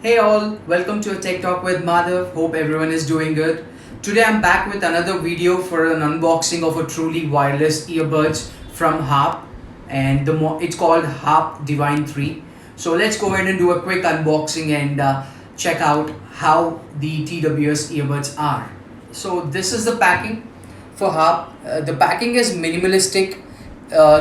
Hey all, welcome to a Tech Talk with Madhav. Hope everyone is doing good. Today I'm back with another video for an unboxing of a truly wireless earbuds from HARP, and it's called HARP Divine 3. So let's go ahead and do a quick unboxing and check out how the TWS earbuds are. So this is the packing for HARP. The packing is minimalistic.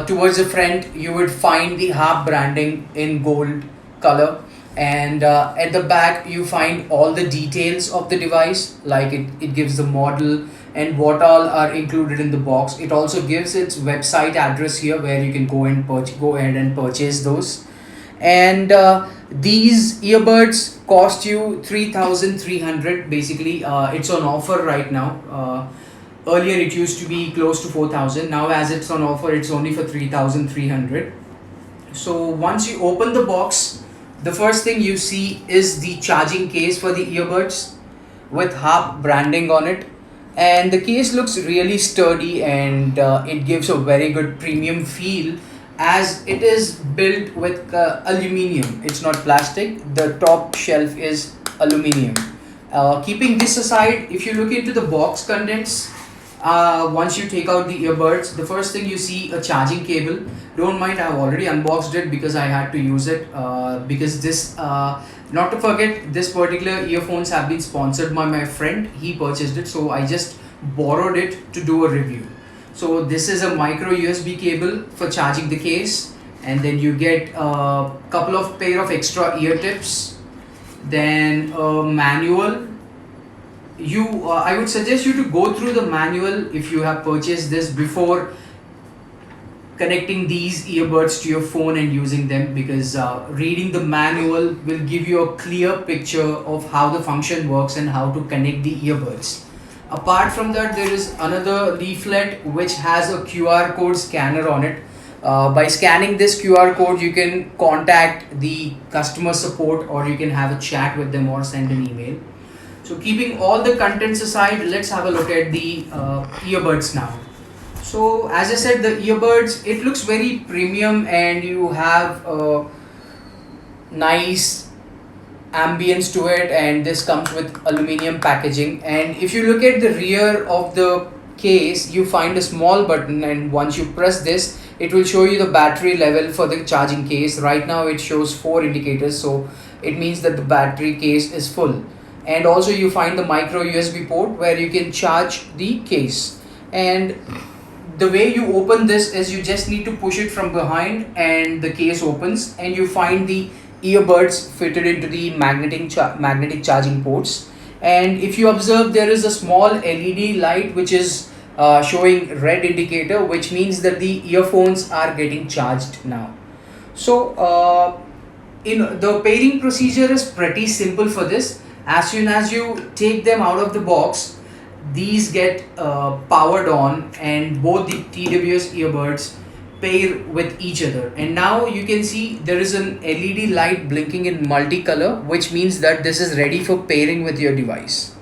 Towards the front you would find the HARP branding in gold color, and at the back you find all the details of the device, like it gives the model and what all are included in the box. It also gives its website address here where you can go ahead and purchase those. And these earbuds cost you 3,300 basically. It's on offer right now. Earlier it used to be close to 4,000. Now as it's on offer, it's only for 3,300. So once you open the box, the first thing you see is the charging case for the earbuds with HARP branding on it. And the case looks really sturdy, and it gives a very good premium feel as it is built with aluminium. It's not plastic. The top shelf is aluminium. Keeping this aside, if you look into the box contents, once you take out the earbuds, the first thing you see a charging cable. Don't mind, I've already unboxed it because I had to use it, because this not to forget, this particular earphones have been sponsored by my friend. He purchased it, so I just borrowed it to do a review. So this is a micro USB cable for charging the case, and then you get a couple of pair of extra ear tips, then a manual. I would suggest you to go through the manual if you have purchased this before connecting these earbuds to your phone and using them, because reading the manual will give you a clear picture of how the function works and how to connect the earbuds. Apart from that, there is another leaflet which has a QR code scanner on it. By scanning this QR code, you can contact the customer support, or you can have a chat with them or send an email. So keeping all the contents aside, let's have a look at the earbuds now. So as I said, the earbuds, it looks very premium, and you have a nice ambience to it, and this comes with aluminium packaging. And if you look at the rear of the case, you find a small button, and once you press this, it will show you the battery level for the charging case. Right now it shows 4 indicators, so it means that the battery case is full. And also you find the micro USB port where you can charge the case. And the way you open this is you just need to push it from behind, and the case opens, and you find the earbuds fitted into the magnetic charging ports. And if you observe, there is a small LED light which is showing red indicator, which means that the earphones are getting charged now. So in the pairing procedure is pretty simple for this. As soon as you take them out of the box, these get powered on, and both the TWS earbuds pair with each other. And now you can see there is an LED light blinking in multicolor, which means that this is ready for pairing with your device.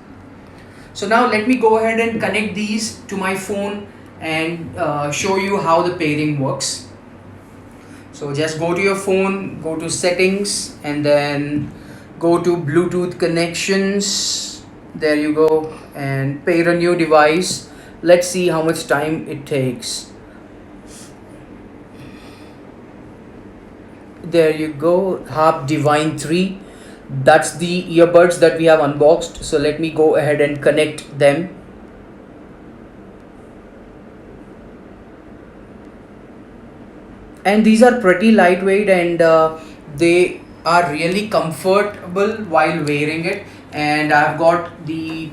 So now let me go ahead and connect these to my phone and show you how the pairing works. So just go to your phone, go to settings, and then go to Bluetooth connections. There you go, and pair a new device. Let's see how much time it takes. There you go, HARP Divine 3. That's the earbuds that we have unboxed. So let me go ahead and connect them. And these are pretty lightweight, and they are really comfortable while wearing it. And I've got the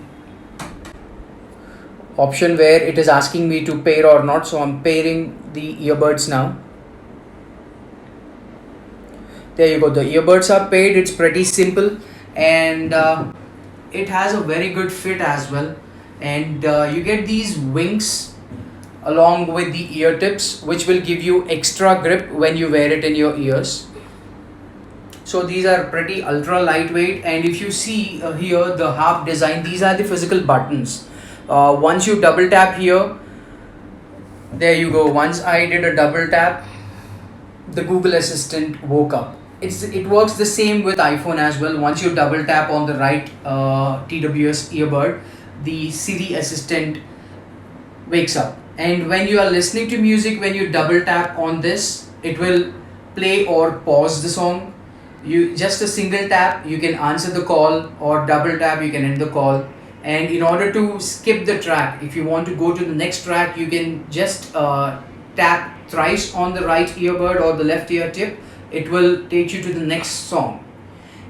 option where it is asking me to pair or not, so I'm pairing the earbuds now. There you go, the earbuds are paired. It's pretty simple, and it has a very good fit as well. And you get these wings along with the ear tips, which will give you extra grip when you wear it in your ears. So these are pretty ultra lightweight, and if you see here the HARP design, these are the physical buttons. Once you double tap here, there you go. Once I did a double tap, the Google Assistant woke up. it works the same with iPhone as well. Once you double tap on the right TWS earbud, the Siri assistant wakes up, and when you are listening to music, when you double tap on this, it will play or pause the song. You just a single tap, you can answer the call, or double tap, you can end the call. And in order to skip the track, if you want to go to the next track, you can just tap thrice on the right earbud or the left ear tip. It will take you to the next song.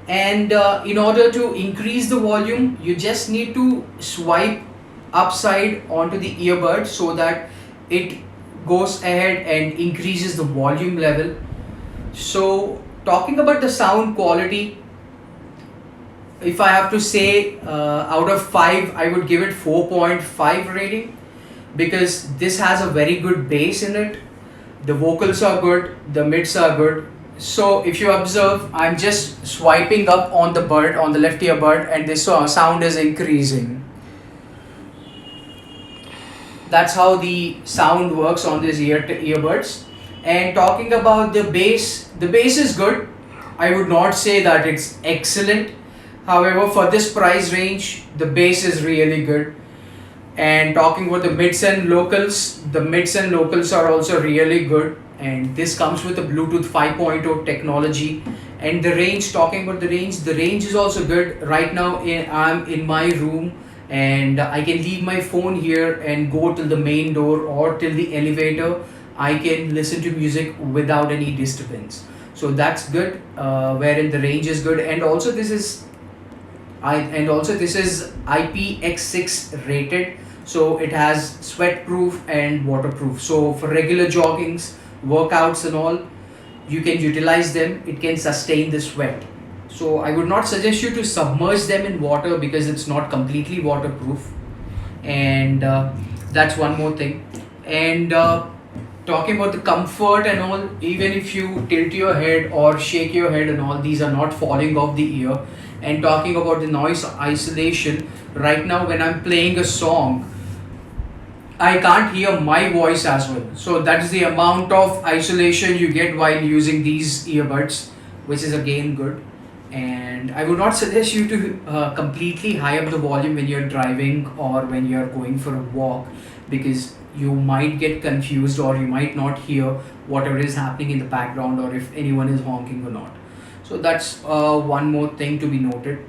And in order to increase the volume, you just need to swipe upside onto the earbud so that it goes ahead and increases the volume level. So talking about the sound quality, if I have to say, out of 5, I would give it 4.5 rating, because this has a very good bass in it. The vocals are good, the mids are good. So if you observe, I'm just swiping up on the bud, on the left earbud, and this sound is increasing. That's how the sound works on these earbuds. And talking about the bass is good. I would not say that it's excellent. However, for this price range, the bass is really good. And talking about the mids and locals, the mids and locals are also really good. And this comes with a Bluetooth 5.0 technology. And the range, talking about the range is also good. Right now, I'm in my room, and I can leave my phone here and go till the main door or till the elevator. I can listen to music without any disturbance. So that's good, wherein the range is good. And also this is IPX6 rated, so it has sweat proof and waterproof. So for regular joggings, workouts and all, you can utilize them. It can sustain the sweat. So I would not suggest you to submerge them in water, because it's not completely waterproof. And that's one more thing. And talking about the comfort and all, even if you tilt your head or shake your head and all, these are not falling off the ear. And talking about the noise isolation, right now when I'm playing a song, I can't hear my voice as well. So that's the amount of isolation you get while using these earbuds, which is again good. And I would not suggest you to completely high up the volume when you're driving or when you're going for a walk, because you might get confused, or you might not hear whatever is happening in the background, or if anyone is honking or not. So that's one more thing to be noted.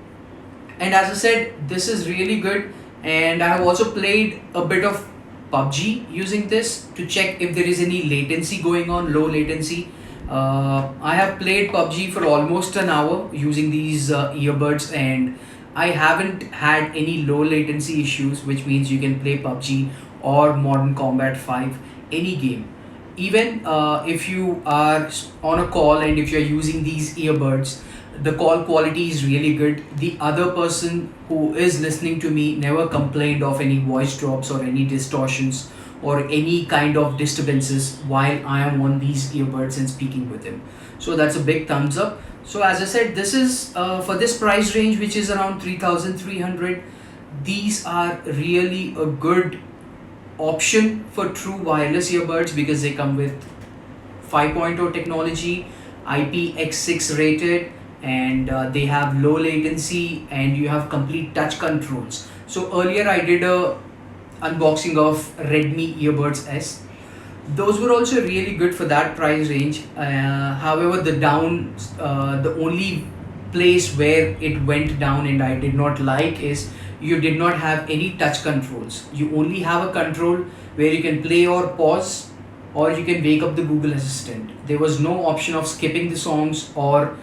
And as I said, this is really good. And I have also played a bit of PUBG using this to check if there is any latency going on, low latency. I have played PUBG for almost an hour using these earbuds, and I haven't had any low latency issues, which means you can play PUBG or Modern Combat 5, any game. Even if you are on a call and if you're using these earbuds, the call quality is really good. The other person who is listening to me never complained of any voice drops or any distortions or any kind of disturbances while I am on these earbuds and speaking with him. So that's a big thumbs up. So as I said, this is for this price range, which is around 3,300. These are really a good option for true wireless earbuds, because they come with 5.0 technology, IPX6 rated, and they have low latency, and you have complete touch controls. So earlier I did a unboxing of Redmi Earbuds S. Those were also really good for that price range. However, the only place where it went down and I did not like is you did not have any touch controls. You only have a control where you can play or pause, or you can wake up the Google Assistant. There was no option of skipping the songs or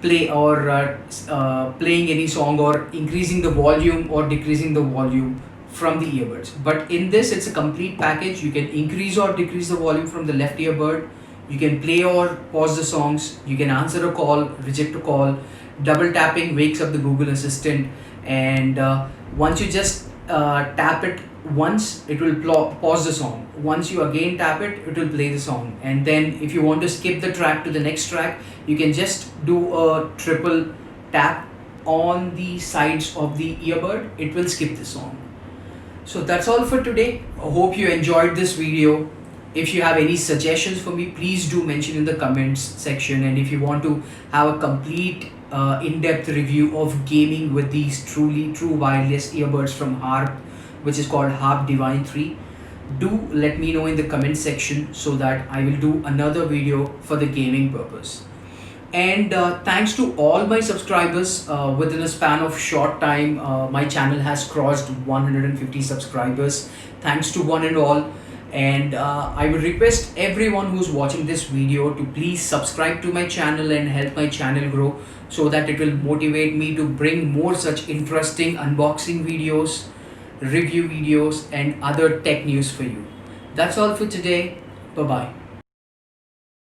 playing any song, or increasing the volume or decreasing the volume from the earbuds. But in this, it's a complete package. You can increase or decrease the volume from the left earbud. You can play or pause the songs. You can answer a call, reject a call. Double tapping wakes up the Google Assistant, and once you just tap it once, it will pause the song. Once you again tap it, it will play the song. And then if you want to skip the track to the next track, you can just do a triple tap on the sides of the earbud. It will skip the song. So that's all for today. I hope you enjoyed this video. If you have any suggestions for me, please do mention in the comments section. And if you want to have a complete in-depth review of gaming with these truly true wireless earbuds from HARP, which is called HARP Divine 3, do let me know in the comment section so that I will do another video for the gaming purpose. And thanks to all my subscribers, within a span of short time, my channel has crossed 150 subscribers. Thanks to one and all. And I would request everyone who's watching this video to please subscribe to my channel and help my channel grow, so that it will motivate me to bring more such interesting unboxing videos, review videos and other tech news for you. That's all for today. Bye bye.